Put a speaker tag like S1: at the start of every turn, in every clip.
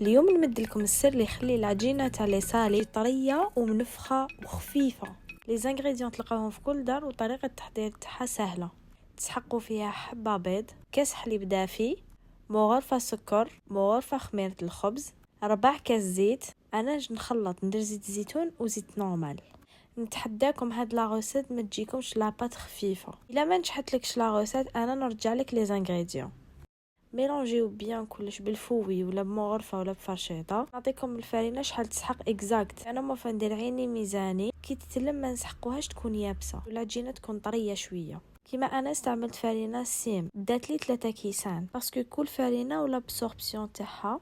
S1: اليوم نمد لكم السر اللي يخلي العجينه تاع لي سالي طريه ومنفخه وخفيفه. لي زانغريديون تلقاوهم في كل دار وطريقه التحضير تاعها سهله. تسحقوا فيها حبه بيض، كاس حليب دافي، غرفه سكر، غرفه خميره الخبز، 4 كاس زيت. انا نخلط ندير زيت زيتون وزيت نورمال. نتحداكم هاد لا روسيت ما تجيكمش لاباط خفيفه. الا ما نجحتلكش لا روسيت انا نرجع لك لي زانغريديون. ميلونجيو بيان كلش بالفوي ولا بمغرفه ولا بفرشيطه. نعطيكم الفرينه شحال تسحق اكزاكت. انا ما ندير عيني ميزاني كي تتلم ما نسحقوهاش تكون يابسه والعجينه تكون طريه شويه. كيما انا استعملت فرينه سيم دات لي 3 كيسان باسكو كل فرينه ولا بسوربسيون تاعها.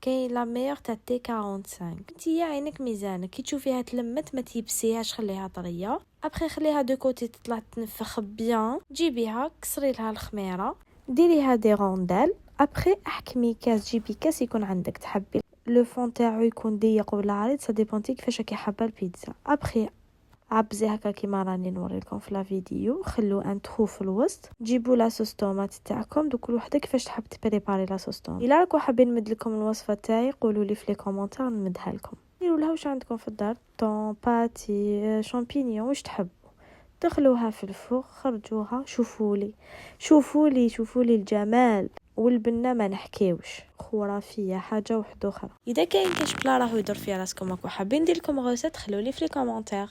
S1: كاين لا ميور تاع تي 45. انتي عينك ميزانك كي تشوفيها تلمت ما تيبسيهاش خليها طريه. ابخي خليها دو كوتي تطلع تنفخ بيان. جيبيها كسري لها الخميره ديريها دي روندال. ابخي احكمي كاس، جيبي كاس يكون عندك تحبي لو فون تاعو يكون ضيق ولا عريض سا ديبونتي كيفاش راكي حابه البيتزا. ابخي عبزي هكا كيما راني نوريلكم في لا فيديو. خلو ان ترو في الوسط. جيبوا لا صوص طوماط تاعكم دو كل وحده كيفاش تحب تبريباري لا صوص طوماط. الا راكم حابين نمد لكم الوصفه تاعي قولوا لي في لي كومونتير نمدها لكم. ديروا لها واش عندكم في الدار، طون باتي شامبينيون واش تحب. دخلوها في الفوق، خرجوها. شوفوا لي الجمال والبنه ما نحكيوش، خرافيه حاجه واحده اخرى. اذا كاين كاش بلا راهو يدور فيها راسكم وحابين ندير لكم غوسيت خلولي في لي كومونتير.